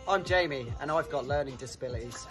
I'm Jamie, and I've got learning disabilities.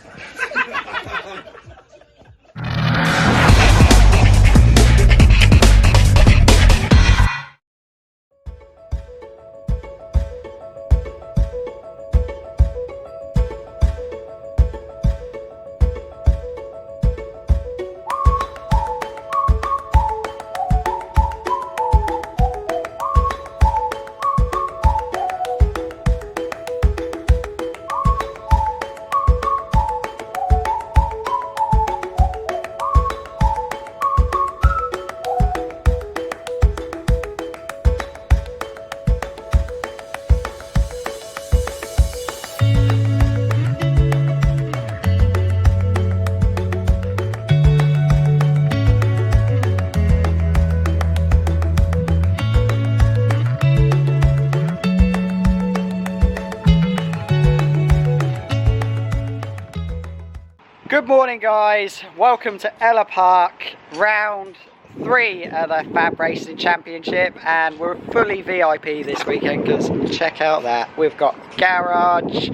Good morning, guys. Welcome to Ella Park, round 3 of the Fab Racing Championship, and we're fully VIP this weekend because check out that. We've got garage,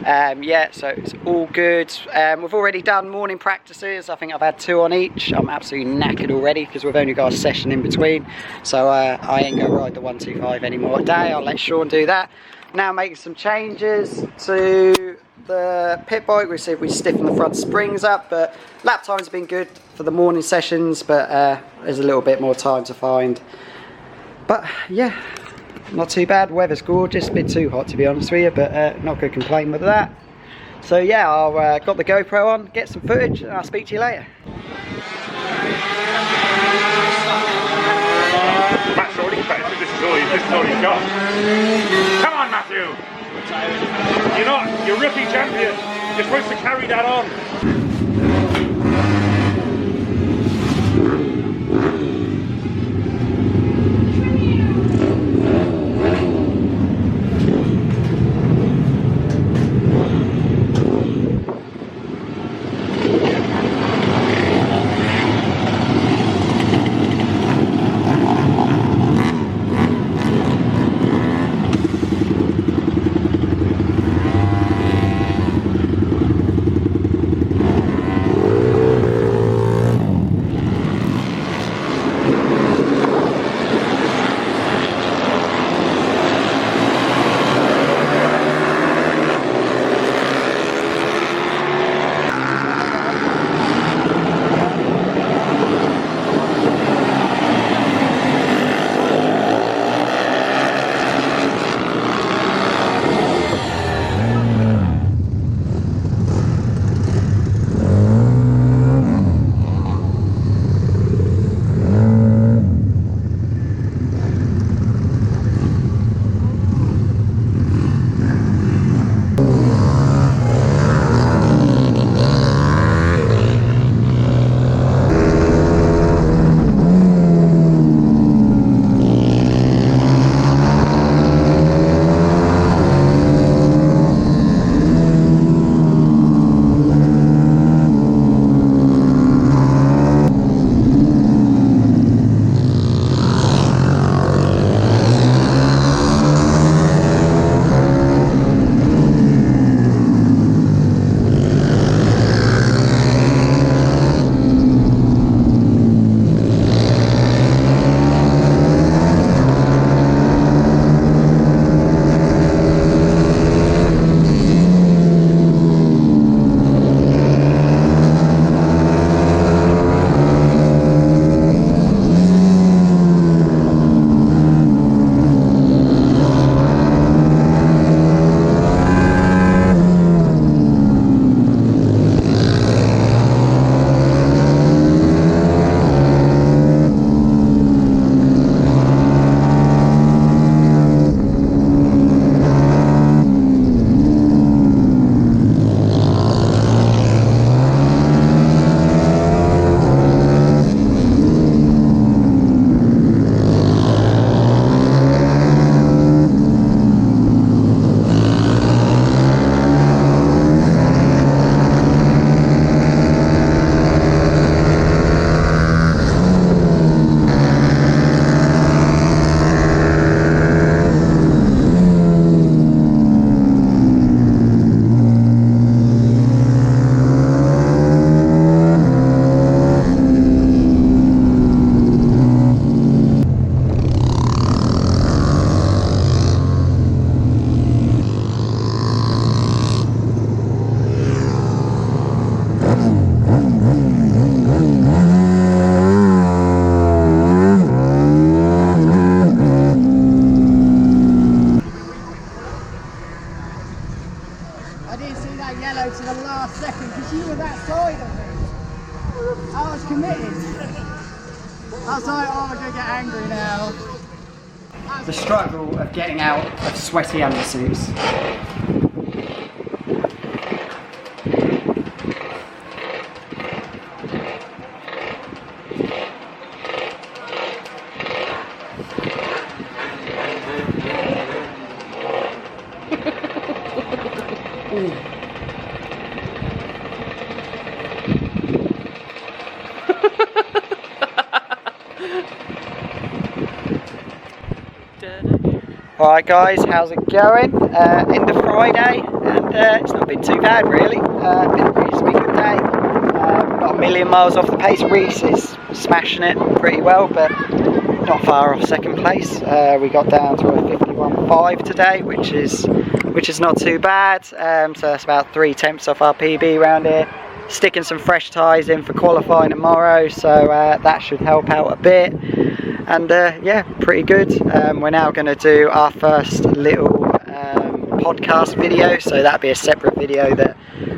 yeah, so it's all good. We've already done morning practices. I think I've had 2 on each. I'm absolutely knackered already because we've only got a session in between, so I ain't going to ride the 125 anymore today. I'll let Sean do that. Now making some changes to the pit bike. We said we stiffen the front springs up, but lap times have been good for the morning sessions, but there's a little bit more time to find. But yeah, not too bad. Weather's gorgeous, a bit too hot to be honest with you, but not going to complain with that. So yeah, I've got the GoPro on, get some footage, and I'll speak to you later. Matt's already finished. This is all he's got. Come on, Matthew! You're rookie champion. You're supposed to carry that on. that yellow to the last second because you were that side of me. I was committed. I was like, oh, I'm going to get angry now. The struggle of getting out of sweaty undersuits. Alright guys, how's it going? End of Friday, and it's not been too bad really. Been a reasonably good day. Not a million miles off the pace. Reese is smashing it pretty well, but not far off second place. We got down to a 51.5 today, which is not too bad. So that's about 3/10 off our PB round here. Sticking some fresh tyres in for qualifying tomorrow, so that should help out a bit. And yeah, pretty good. We're now going to do our first little podcast video, so that'll be a separate video that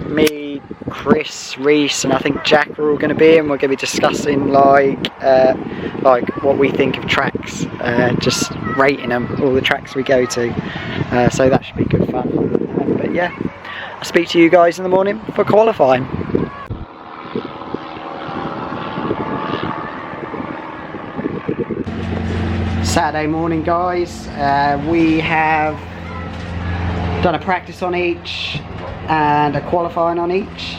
me, Chris, Reese and I think Jack are all going to be in. We're going to be discussing like what we think of tracks, just rating them, all the tracks we go to, so that should be good fun. But yeah, I'll speak to you guys in the morning for qualifying. Saturday morning guys, we have done a practice on each and a qualifying on each.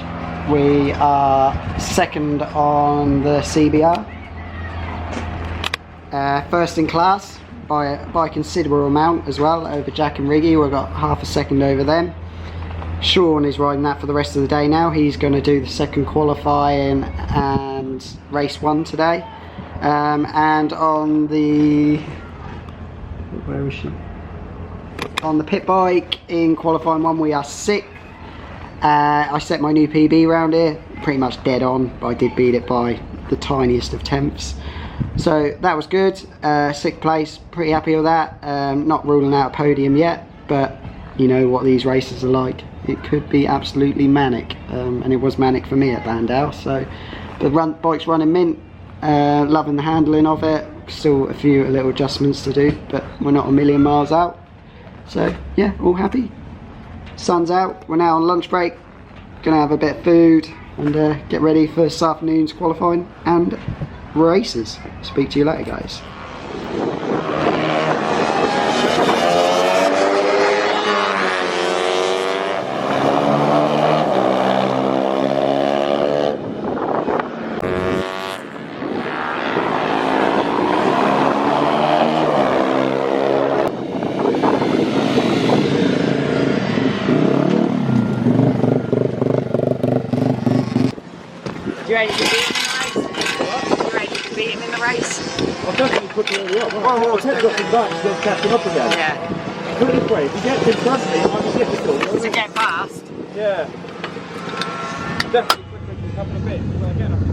We are second on the CBR, first in class by a considerable amount as well over Jack and Riggy. We've got half a second over them. Sean is riding that for the rest of the day now. He's going to do the second qualifying and race 1 today. And on the, where is she? On the pit bike in qualifying 1 we are 6th. I set my new PB round here, pretty much dead on, but I did beat it by the tiniest of tenths. So that was good. 6th place, pretty happy with that. Not ruling out a podium yet, but you know what these races are like. It could be absolutely manic, and it was manic for me at Bandau. So the bike's running mint. Loving the handling of it. Still a few little adjustments to do, but we're not a million miles out. So yeah, all happy. Sun's out. We're now on lunch break. Gonna have a bit of food and get ready for this afternoon's qualifying and races. Speak to you later, guys. You ready to beat him in the race? What? You ready to beat him in the race? I'll definitely put him up. I'll take off him back and catch him up again. Yeah. Put it this way, if he gets in front of me, it might be difficult. Does it get fast? Yeah. Definitely quicker to happen a bit. Well, again, I think.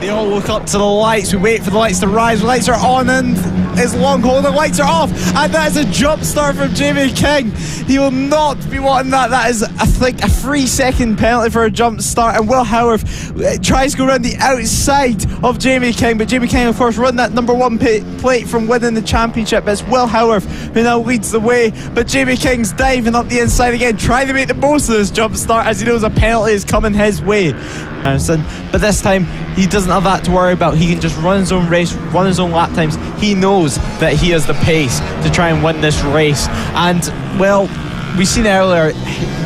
They all look up to the lights. We wait for the lights to rise. The lights are on and it's long haul. The lights are off. And that is a jump start from Jamie King. He will not be wanting that. That is, I think, a 3-second penalty for a jump start. And Will Howarth tries to go around the outside of Jamie King. But Jamie King, of course, run that number 1 plate from winning the championship. But it's Will Howarth who now leads the way. But Jamie King's diving up the inside again, trying to make the most of this jump start as he knows a penalty is coming his way. But this time he doesn't have that to worry about. He can just run his own race, run his own lap times. He knows that he has the pace to try and win this race. And well, we've seen earlier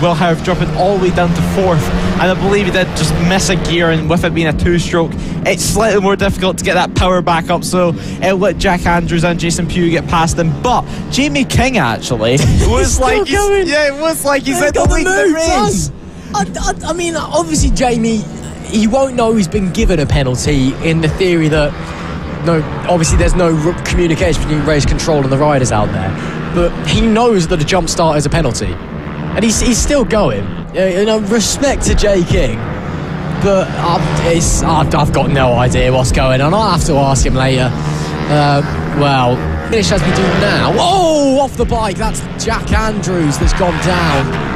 Will Howarth dropping all the way down to 4th, and I believe he did just miss a gear, and with it being a 2-stroke it's slightly more difficult to get that power back up, so it'll let Jack Andrews and Jason Pugh get past him. But Jamie King actually it was like he's in the lead of the race. I mean, obviously Jamie, he won't know he's been given a penalty, in the theory that obviously there's no communication between race control and the riders out there, but he knows that a jump start is a penalty, and he's still going. Respect to Jay King, but I've got no idea what's going on. I'll have to ask him later. Finish as we do now. Oh, off the bike, that's Jack Andrews that's gone down.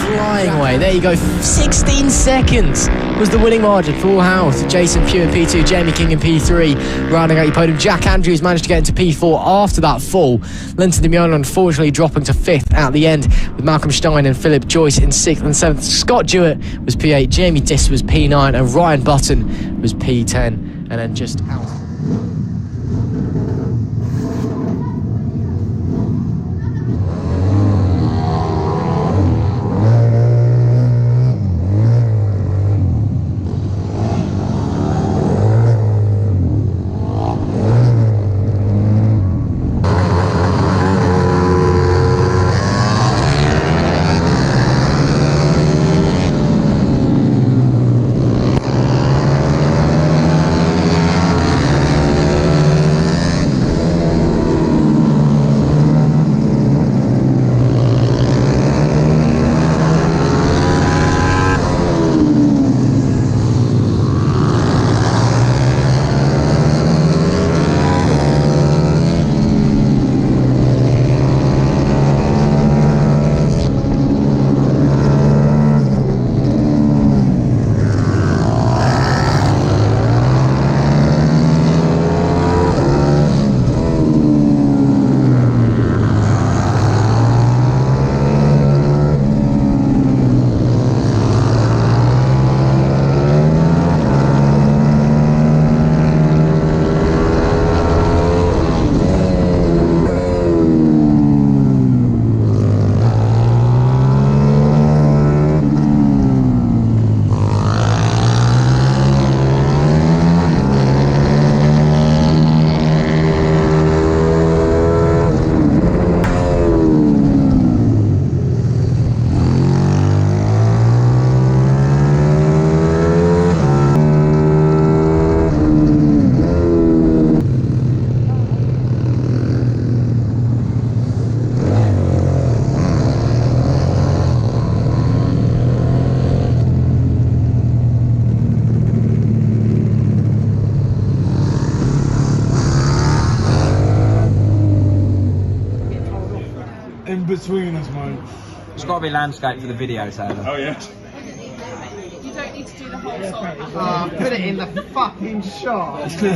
Flying away. There you go. 16 seconds was the winning margin for Will Howarth. Jason Pugh in P2, Jamie King in P3, rounding out your podium. Jack Andrews managed to get into P4 after that fall. Linton Damiano unfortunately dropping to 5th at the end, with Malcolm Stein and Philip Joyce in 6th and 7th. Scott Jewett was P8, Jamie Diss was P9, and Ryan Button was P10, and then just out. Between us, mate. It's got to be landscape for the video, Taylor. Oh yeah. You don't need to do the whole song. Put it in the fucking shot. So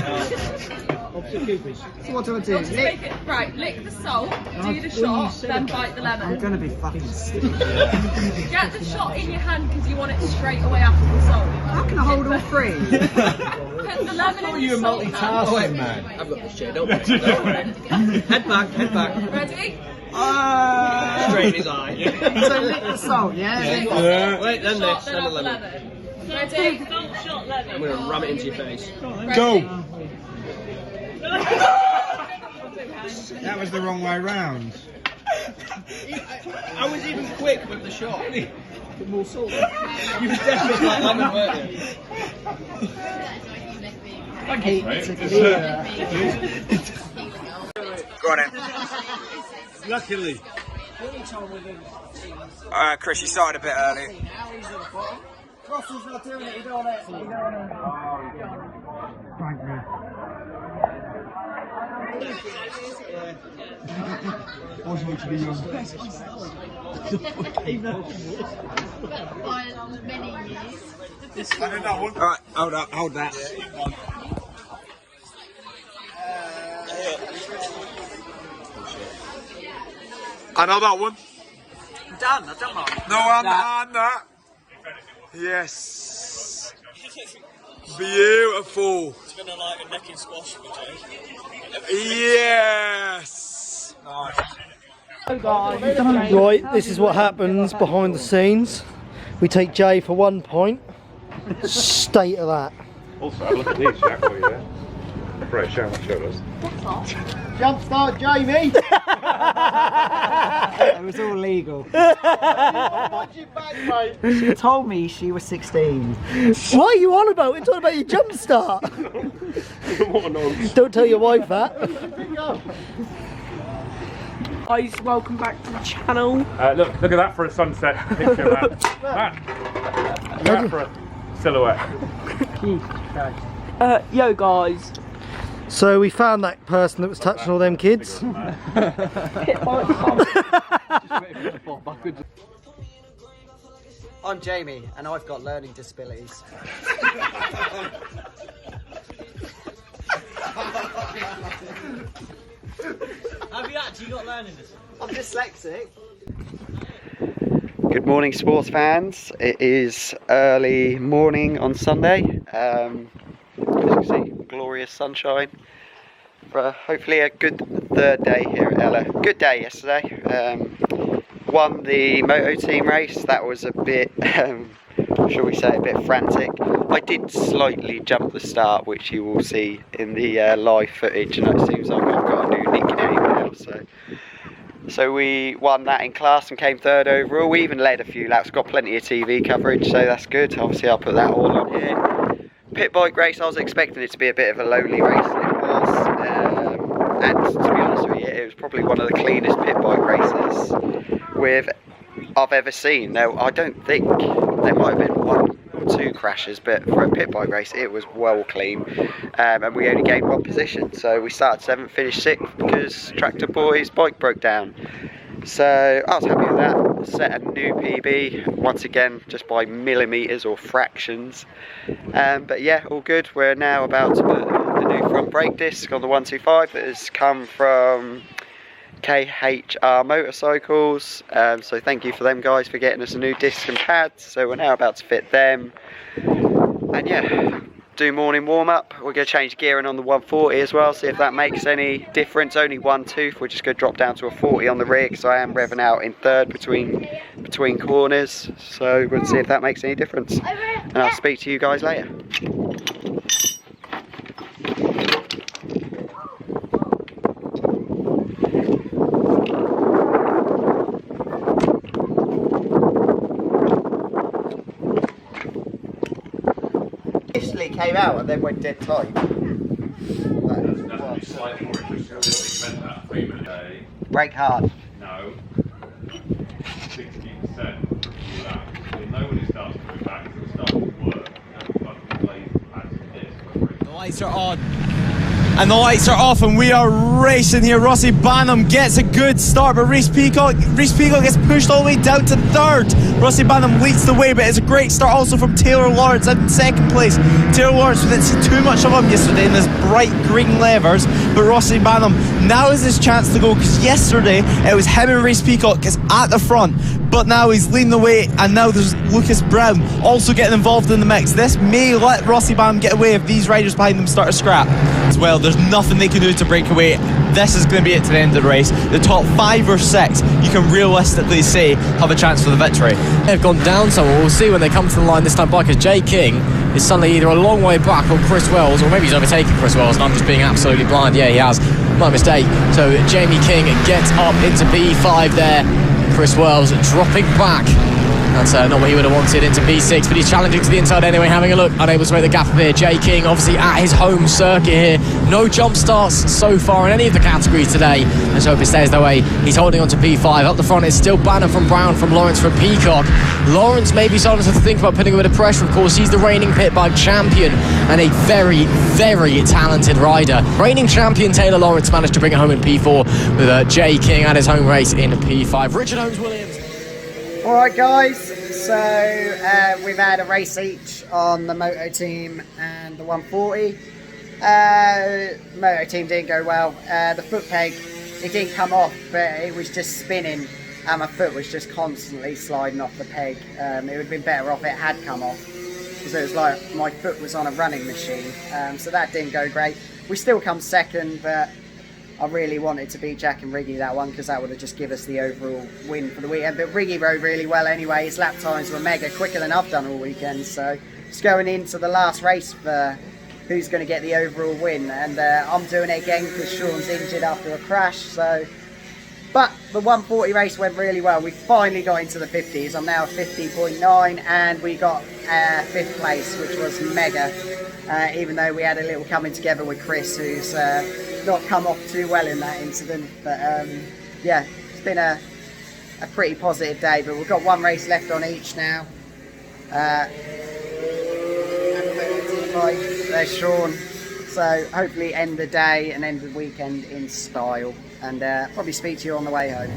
what do I do? Just make it, right, lick the salt, do the shot, then bite the lemon. I'm gonna be fucking stupid. Get the shot in your hand because you want it straight away after the salt. How can I hold all three? Put the lemon in the salt pan. Man. I've got this shit, don't worry. Head back. Ready? Straight in his eye. So lick the salt, yeah? Wait, then Shot, this, then then the off lemon. Ready? Salt, shot, lemon. I'm going to ram it into your face. Go! Ready? That was the wrong way round. I was even quick with the shot. More salt. You were definitely like lemon, weren't you? Go on in. Luckily. Chris, you started a bit early. Ross's not doing it, he's on it. Alright, hold that. Another one. I've done mine. No, and that. Yes. Beautiful. It's been like a neck in squash, Yes. Right, this is what happens behind the scenes. We take Jay for 1 point. State of that. Also, have a look at these, Jack, while you're there. Right, show us. Jump start, Jamie! It was all legal. She told me she was 16. What are you on about? We're talking about your jump start. Don't tell your wife that. Guys, welcome back to the channel. Look at that for a sunset picture, Matt. Matt, look at that for a silhouette. Yo guys. So we found that person that was touching all them kids. I'm Jamie, and I've got learning disabilities. Have you actually got learning this? I'm dyslexic. Good morning, sports fans. It is early morning on Sunday. As you can see, glorious sunshine. Hopefully a good third day here at Ella. Good day yesterday. Won the moto team race. That was a bit, shall we say, a bit frantic. I did slightly jump the start, which you will see in the live footage, and it seems like I've got a new nickname now. So we won that in class and came third overall. We even led a few laps, got plenty of TV coverage, so that's good. Obviously I'll put that all on here. Pit bike race, I was expecting it to be a bit of a lonely race, and it was. And to be honest with you, it was probably one of the cleanest pit bike races I've ever seen. Now, I don't think there might have been 1 or 2 crashes, but for a pit bike race, it was well clean. And we only gained 1 position, so we started 7th, finished 6th because Tractor Boy's bike broke down. So I was happy with that. Set a new PB once again, just by millimetres or fractions. But yeah, all good. We're now about to put the new front brake disc on the 125 that has come from KHR Motorcycles. So thank you for them guys for getting us a new disc and pads. So we're now about to fit them. And yeah, do morning warm up. We're going to change gearing on the 140 as well, see if that makes any difference. Only 1 tooth. We're just going to drop down to a 40 on the rear because I am revving out in third between corners. So we'll see if that makes any difference. And I'll speak to you guys later. Initially came out and then went dead tight. Brake hard. No. 60%. You'll know when it starts coming back, it'll start to work. The lights are on. And the lights are off, and we are racing here. Rossi Banham gets a good start, but Reece Peacock gets pushed all the way down to third. Rossi Banham leads the way, but it's a great start also from Taylor Lawrence in second place. Taylor Lawrence, we didn't see too much of him yesterday in this bright green levers, but Rossi Banham now is his chance to go, because yesterday it was him and Reece Peacock is at the front, but now he's leading the way, and now there's Lucas Brown also getting involved in the mix. This may let Rossi Banham get away if these riders behind them start to scrap as well. There's nothing they can do to break away. This is going to be it to the end of the race. The top 5 or 6 you can realistically say have a chance for the victory. They've gone down somewhere. We'll see when they come to the line this time by, because Jay King is suddenly either a long way back on Chris Wells, or maybe he's overtaken Chris Wells and I'm just being absolutely blind. Yeah, he has. My mistake. So Jamie King gets up into P5 there. Chris Wells dropping back That's not what he would have wanted into P6, but he's challenging to the inside anyway, having a look, unable to make the gap up here. Jay King, obviously at his home circuit here. No jump starts so far in any of the categories today. Let's hope it stays that way. He's holding on to P5. Up the front, it's still Banner from Brown, from Lawrence from Peacock. Lawrence maybe starting to think about putting a bit of pressure. Of course, he's the reigning pit bike champion and a very, very talented rider. Reigning champion Taylor Lawrence managed to bring it home in P4 with Jay King at his home race in P5. Richard Holmes-Williams. Alright guys, so we've had a race each on the Moto Team and the 140. Moto Team didn't go well. The foot peg, it didn't come off, but it was just spinning and my foot was just constantly sliding off the peg. It would have been better off it had come off, because it was like my foot was on a running machine. So that didn't go great. We still come second, but I really wanted to beat Jack and Riggy that one, because that would have just given us the overall win for the weekend. But Riggy rode really well anyway. His lap times were mega, quicker than I've done all weekend. So it's going into the last race for who's going to get the overall win. And I'm doing it again because Sean's injured after a crash. But the 140 race went really well. We finally got into the 50s. I'm now 50.9 and we got 5th place, which was mega. Even though we had a little coming together with Chris, who's not come off too well in that incident. But yeah, it's been a pretty positive day. But we've got one race left on each now. There's Sean. So hopefully end the day and end the weekend in style. And probably speak to you on the way home.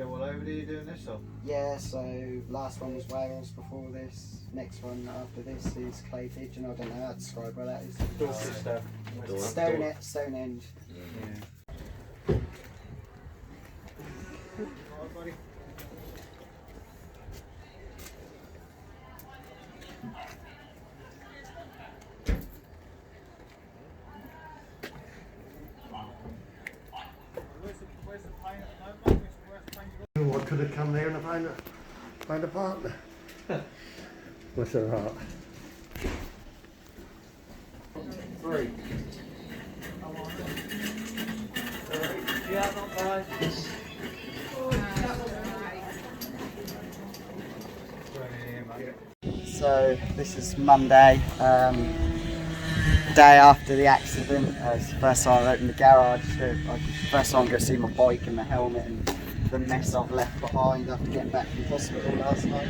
What over are you doing this on? Yeah, so last one was Wales before this. Next one after this is Claytage, and I don't know how to describe where that is. Stonehenge. Yeah. What could have come there and find a partner? What's her heart? 3. Yeah, not bad. So this is Monday, day after the accident. It's the first time I opened the garage. First time I'm going to see my bike and the helmet and the mess I've left behind after getting back from hospital last night.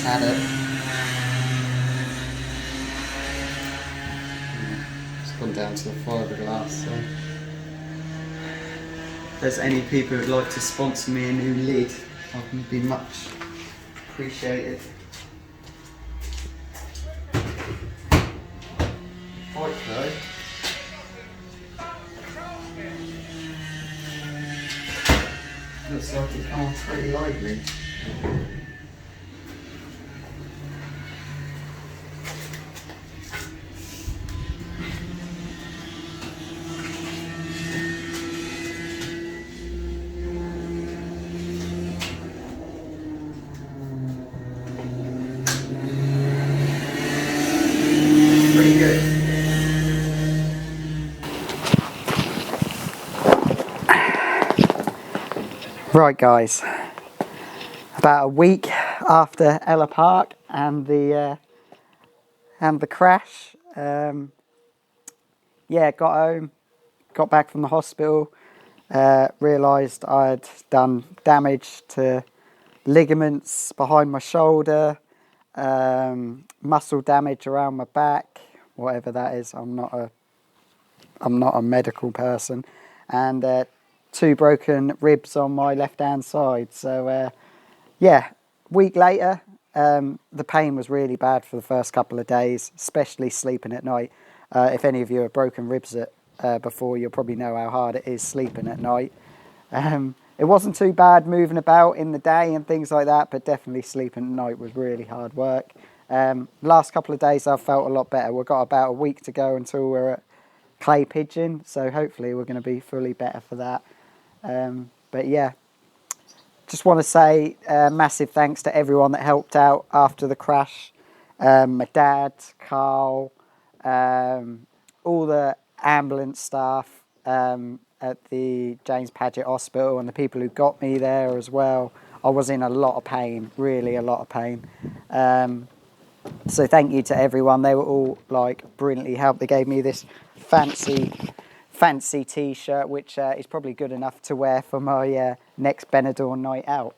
Had it. gone down to the fiberglass. So if there's any people who'd like to sponsor me a new lid, I would be much appreciated. Right though. Looks like it's gone pretty lively. Pretty good. Right guys, about a week after Ella Park and the crash, yeah, got home, got back from the hospital, realised I'd done damage to ligaments behind my shoulder, muscle damage around my back, whatever that is. I'm not a medical person, and 2 broken ribs on my left hand side. So yeah, week later, the pain was really bad for the first couple of days, especially sleeping at night. If any of you have broken ribs before, you'll probably know how hard it is sleeping at night. It wasn't too bad moving about in the day and things like that, but definitely sleeping at night was really hard work. Last couple of days I've felt a lot better. We've got about a week to go until we're at Clay Pigeon, so hopefully we're going to be fully better for that. But yeah, just want to say massive thanks to everyone that helped out after the crash. My dad, Carl, all the ambulance staff at the James Paget Hospital, and the people who got me there as well. I was in a lot of pain, really a lot of pain. So thank you to everyone. They were all like brilliantly helped. They gave me this fancy t-shirt, which is probably good enough to wear for my next Benidorm night out.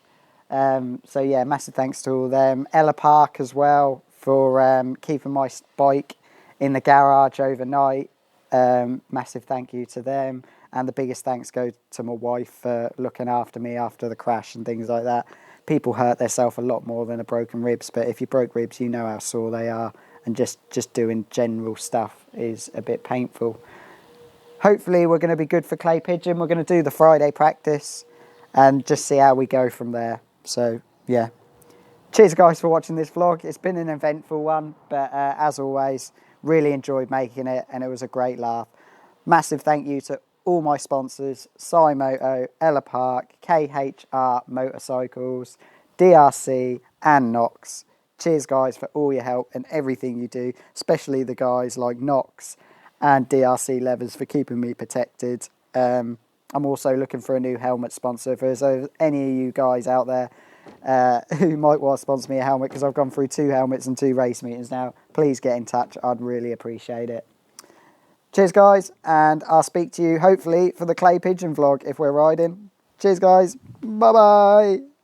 So yeah, massive thanks to all of them. Ella Park as well for keeping my bike in the garage overnight. Massive thank you to them, and the biggest thanks go to my wife for looking after me after the crash and things like that. People hurt themselves a lot more than a broken ribs, but if you broke ribs, you know how sore they are, and just doing general stuff is a bit painful. Hopefully we're going to be good for Clay Pigeon. We're going to do the Friday practice and just see how we go from there. So yeah, cheers guys for watching this vlog. It's been an eventful one, but as always, really enjoyed making it, and it was a great laugh. Massive thank you to all my sponsors: Cymoto, Ella Park, KHR Motorcycles, DRC and Knox. Cheers guys for all your help and everything you do, especially the guys like Knox and DRC Levers for keeping me protected. I'm also looking for a new helmet sponsor. If there's any of you guys out there who might want to sponsor me a helmet, because I've gone through 2 helmets and 2 race meetings now, please get in touch. I'd really appreciate it. Cheers guys, and I'll speak to you hopefully for the Clay Pigeon vlog if we're riding. Cheers guys, bye bye.